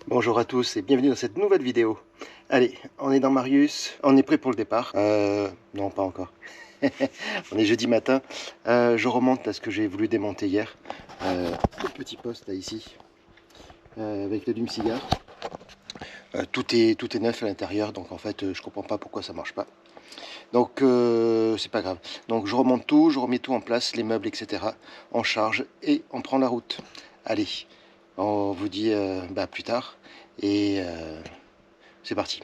Bonjour à tous et bienvenue dans cette nouvelle vidéo. Allez, on est dans Marius, on est prêt pour le départ. Non, pas encore. On est jeudi matin. Je remonte à ce que j'ai voulu démonter hier. Tout petit poste là ici, avec l'allume-cigare. Tout est neuf à l'intérieur, donc en fait je comprends pas pourquoi ça marche pas. Donc c'est pas grave. Donc je remonte tout, je remets tout en place, les meubles, etc. On charge et on prend la route. Allez, on vous dit plus tard et c'est parti.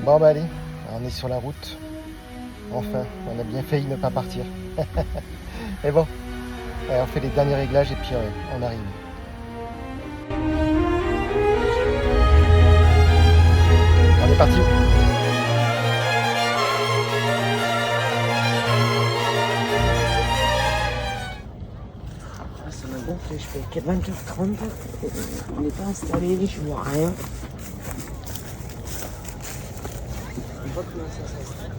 Bon bah allez, on est sur la route. Enfin, on a bien failli ne pas partir. Mais bon, allez, on fait les derniers réglages et puis on arrive. On est parti. Ça m'a gonflé, je fais qu'à 20h30, on n'est pas installé, je vois rien. Je vois comment ça s'installe.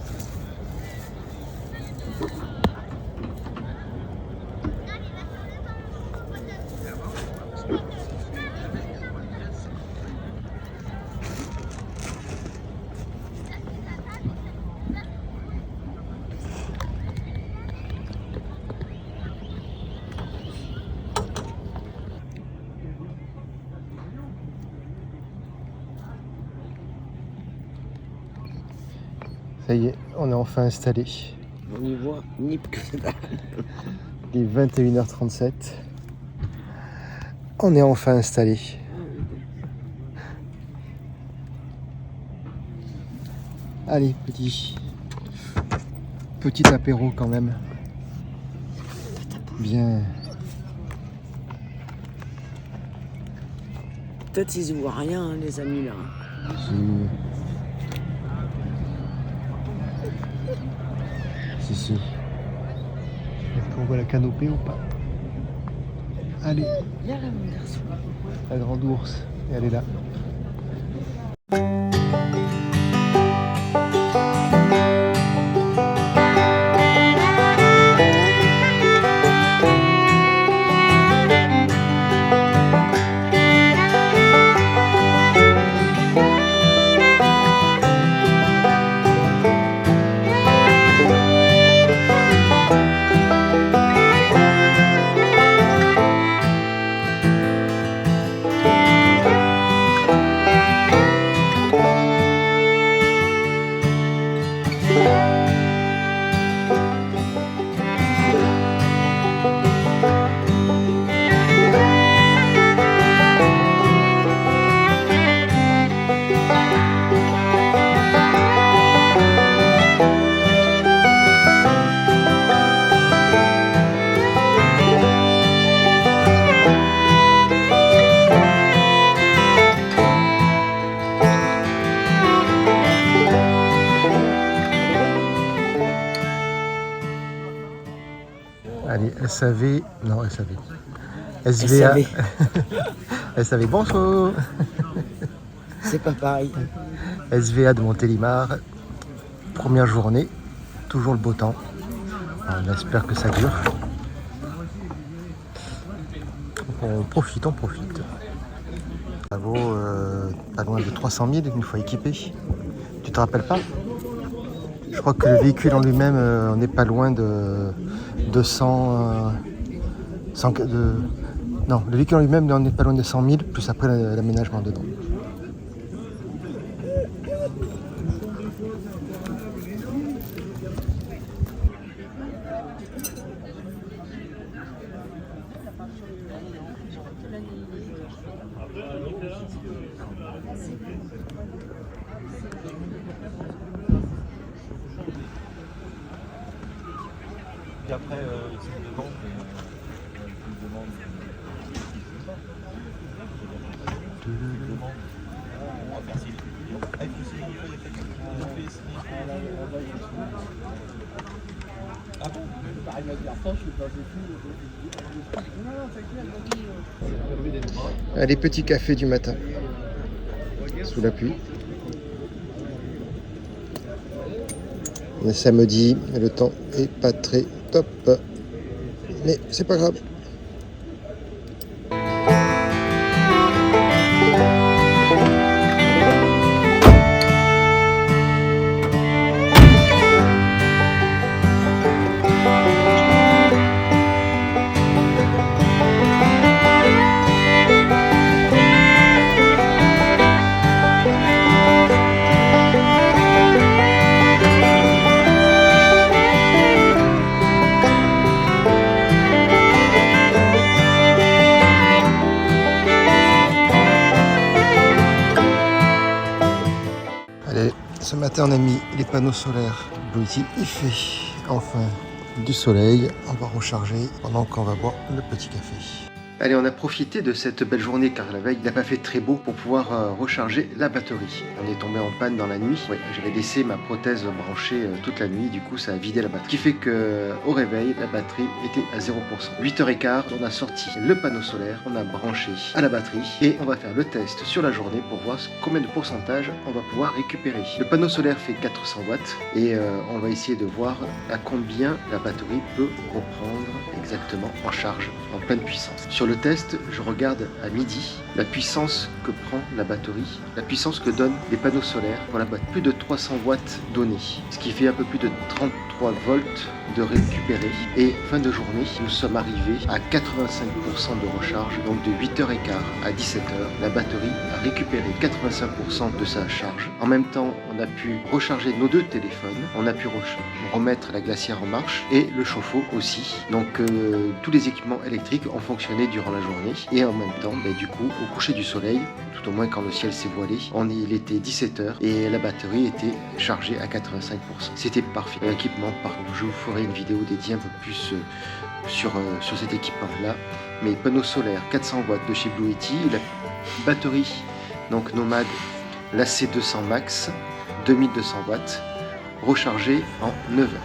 Ça y est, on est enfin installé. On y voit ni que dalle. Il est 21h37. On est enfin installé. Allez, petit apéro quand même. Bien. Peut-être ils y voient rien, hein, les amis là. Si. Est-ce qu'on voit la canopée ou pas? Allez, Viens là mon garçon. la grande ours, et elle est là. Allez, SAV, non SAV, SVA, SAV, bonjour. C'est pas pareil. SVA de Montélimar, première journée, toujours le beau temps, on espère que ça dure. On profite. Ça vaut pas loin de 300 000 une fois équipé, tu te rappelles pas? Je crois que le véhicule en lui-même, on n'est pas loin de 200... non, le véhicule en lui-même, on n'est pas loin de 100 000, plus après l'aménagement dedans. Puis après, c'est une demande, une demande. On va faire signer. Ah, il faut signer, il y a quelqu'un qui fait signer. Ah bon? Pareil, la dernière fois, je suis passé tout. Non, Allez, petit café du matin. Sous la pluie. On est samedi, et le temps est pas très top. Mais c'est pas grave. Allez, ce matin on a mis les panneaux solaires Bluetooth. Il fait enfin du soleil. On va recharger pendant qu'on va boire le petit café. Allez, on a profité de cette belle journée car la veille il n'a pas fait très beau pour pouvoir recharger la batterie. On est tombé en panne dans la nuit. Oui, j'avais laissé ma prothèse branchée toute la nuit, du coup ça a vidé la batterie. Ce qui fait qu'au réveil, la batterie était à 0%. 8h15, on a sorti le panneau solaire, on a branché à la batterie et on va faire le test sur la journée pour voir combien de pourcentage on va pouvoir récupérer. Le panneau solaire fait 400 watts et on va essayer de voir à combien la batterie peut reprendre exactement en charge, en pleine puissance. Sur le test, je regarde à midi la puissance que prend la batterie, la puissance que donnent les panneaux solaires pour la boîte. Plus de 300 watts donnés, ce qui fait un peu plus de 33 volts de récupérer. Et fin de journée, nous sommes arrivés à 85% de recharge, donc de 8h15 à 17h, la batterie a récupéré 85% de sa charge. En même temps, on a pu recharger nos deux téléphones, on a pu remettre la glacière en marche et le chauffe-eau aussi. Donc tous les équipements électriques ont fonctionné durant la journée et en même temps, du coup, au coucher du soleil, tout au moins quand le ciel s'est voilé, il était 17h et la batterie était chargée à 85%. C'était parfait. L'équipement, par contre, je vous ferai une vidéo dédiée un peu plus sur cet équipement-là. Mais panneaux solaires 400 watts de chez Blue Yeti, la batterie donc Nomad, la C200 Max, 2200 watts, rechargée en 9 heures.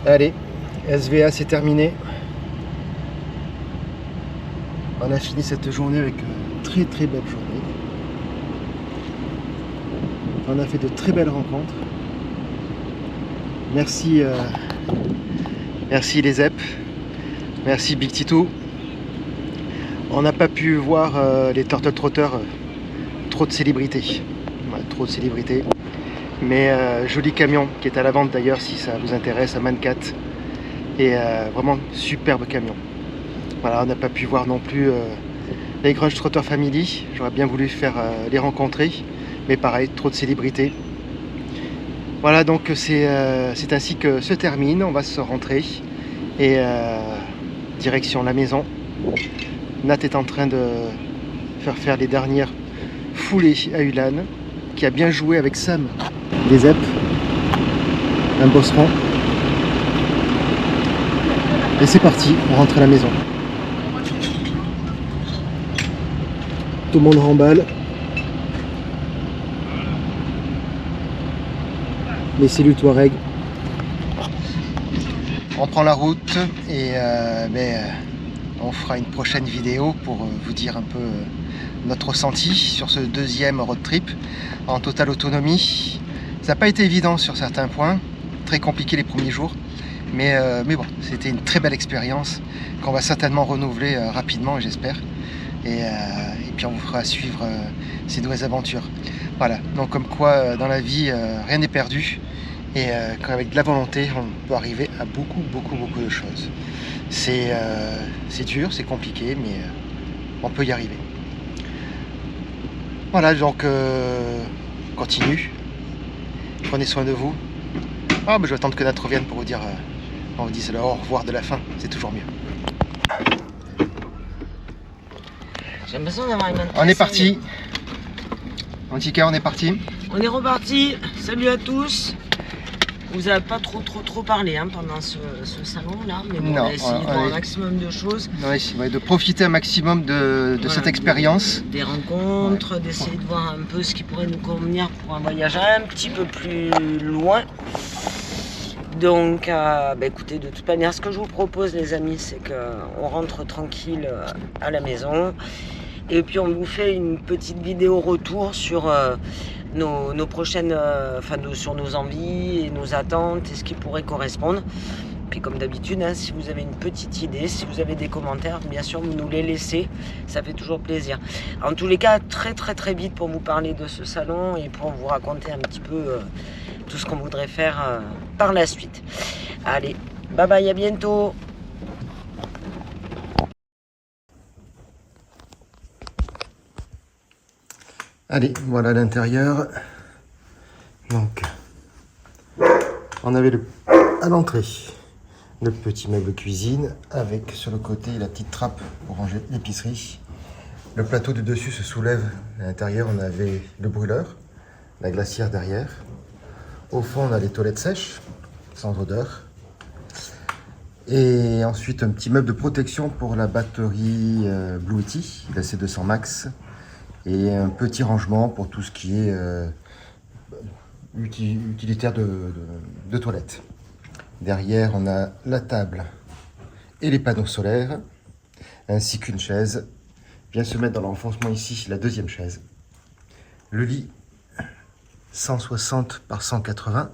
Allez, SVA c'est terminé. On a fini cette journée avec une très très belle journée. On a fait de très belles rencontres. Merci, merci les ZEP, merci Big Tito. On n'a pas pu voir les Turtle Trotters, trop de célébrités. Ouais, trop de célébrités. Mais joli camion qui est à la vente d'ailleurs si ça vous intéresse à Mancat. Et vraiment superbe camion. Voilà, on n'a pas pu voir non plus les Grunge Trotter Family. J'aurais bien voulu faire les rencontrer. Mais pareil, trop de célébrités. Voilà, donc c'est ainsi que se termine. On va se rentrer. Et direction la maison. Nat est en train de faire les dernières foulées à Ulan. Qui a bien joué avec Sam. Des ZEP. Un bosseron. Et c'est parti, on rentre à la maison. Tout le monde remballe. Les cellules Touareg. On prend la route et on fera une prochaine vidéo pour vous dire un peu notre ressenti sur ce deuxième road trip en totale autonomie. Ça n'a pas été évident sur certains points, très compliqué les premiers jours. Mais bon, c'était une très belle expérience qu'on va certainement renouveler rapidement, j'espère. Et puis on vous fera suivre ces nouvelles aventures. Voilà, donc comme quoi dans la vie, rien n'est perdu. Et qu'avec de la volonté, on peut arriver à beaucoup de choses. C'est dur, c'est compliqué, mais on peut y arriver. Voilà, donc continue. Prenez soin de vous. Ah, je vais attendre que Nat revienne pour vous dire... on vous dise le au revoir de la fin, c'est toujours mieux. J'ai l'impression d'avoir une main. On est parti. Antika, on est parti. On est reparti. Salut à tous. vous avez pas trop parlé hein, pendant ce salon-là, mais bon, Non, on a essayé de voir un maximum de choses. Ouais, de profiter un maximum de Voilà, cette expérience. Des rencontres, d'essayer de voir un peu ce qui pourrait nous convenir pour un voyage un petit peu plus loin. Donc, écoutez, de toute manière, ce que je vous propose, les amis, c'est qu'on rentre tranquille à la maison. Et puis, on vous fait une petite vidéo retour sur nos prochaines... sur nos envies et nos attentes et ce qui pourrait correspondre. Puis, comme d'habitude, hein, si vous avez une petite idée, si vous avez des commentaires, bien sûr, vous nous les laissez. Ça fait toujours plaisir. En tous les cas, très vite pour vous parler de ce salon et pour vous raconter un petit peu... tout ce qu'on voudrait faire par la suite. Allez, bye bye, à bientôt. Allez, voilà l'intérieur. Donc, on avait à l'entrée le petit meuble cuisine avec sur le côté la petite trappe pour ranger l'épicerie. Le plateau du dessus se soulève. À l'intérieur, on avait le brûleur, la glacière derrière. Au fond, on a les toilettes sèches, sans odeur. Et ensuite, un petit meuble de protection pour la batterie Blue Yeti, la C200 Max. Et un petit rangement pour tout ce qui est utilitaire de toilette. Derrière, on a la table et les panneaux solaires, ainsi qu'une chaise. Vient se mettre dans l'enfoncement ici, la deuxième chaise. Le lit 160 par 180,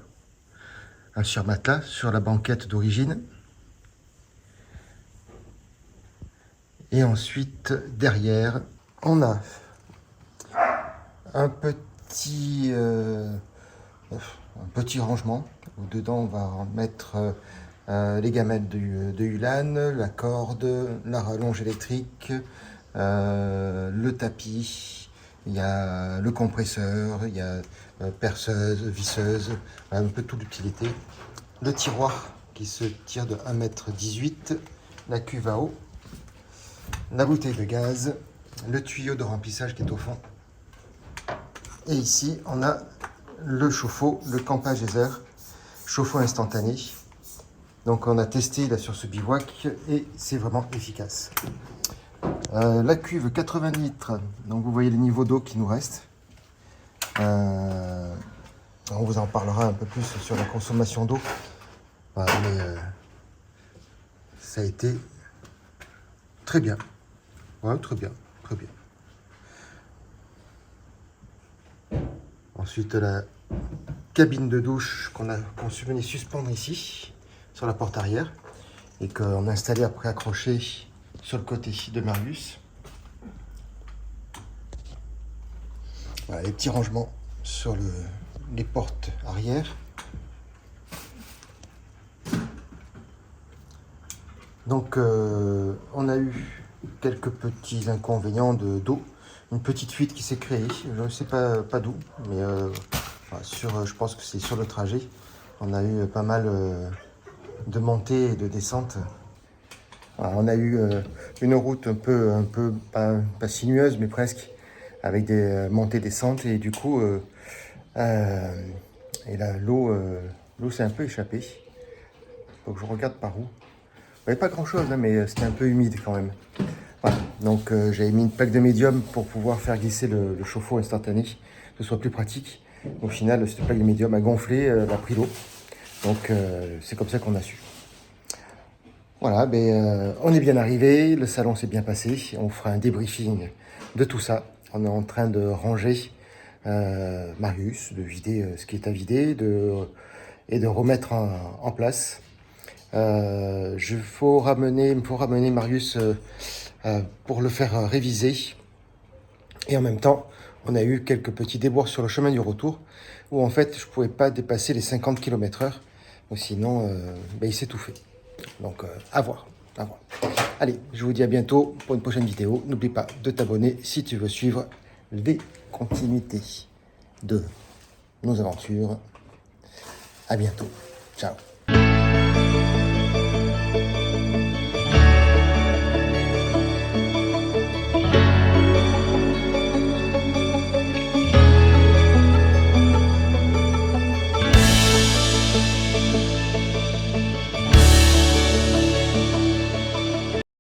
un surmatelas sur la banquette d'origine. Et ensuite, derrière, on a un petit rangement. Dedans, on va mettre les gamelles de Ulan, la corde, la rallonge électrique, le tapis. Il y a le compresseur, il y a perceuse, visseuse, un peu toute l'utilité. Le tiroir qui se tire de 1,18 m, la cuve à eau, la bouteille de gaz, le tuyau de remplissage qui est au fond. Et ici, on a le chauffe-eau, le Campa Geyser, chauffe-eau instantané. Donc on a testé là sur ce bivouac et c'est vraiment efficace. La cuve 80 litres, donc vous voyez le niveau d'eau qui nous reste. On vous en parlera un peu plus sur la consommation d'eau. Voilà, mais ça a été très bien. Ouais, très bien. Ensuite, la cabine de douche qu'on a venu suspendre ici, sur la porte arrière, et qu'on a installé après accroché sur le côté de Marius. Voilà, les petits rangements sur les portes arrière. Donc, on a eu quelques petits inconvénients d'eau. Une petite fuite qui s'est créée, je ne sais pas d'où, mais je pense que c'est sur le trajet. On a eu pas mal de montées et de descentes. Voilà, on a eu une route un peu pas sinueuse, mais presque, avec des montées-descentes, et du coup, l'eau s'est un peu échappée. Faut que je regarde par où. Il n'y avait pas grand-chose, hein, mais c'était un peu humide quand même. Voilà, donc j'avais mis une plaque de médium pour pouvoir faire glisser le chauffe-eau instantané, que ce soit plus pratique. Au final, cette plaque de médium a gonflé, elle a pris l'eau. Donc c'est comme ça qu'on a su. Voilà, on est bien arrivé, le salon s'est bien passé. On fera un débriefing de tout ça. On est en train de ranger Marius, de vider ce qui est à vider et de remettre en place. Il me faut ramener Marius pour le faire réviser. Et en même temps, on a eu quelques petits déboires sur le chemin du retour où en fait je ne pouvais pas dépasser les 50 km/h. Sinon, il s'étouffait. Donc à voir. Allez, je vous dis à bientôt pour une prochaine vidéo. N'oublie pas de t'abonner si tu veux suivre les continuités de nos aventures. À bientôt. Ciao.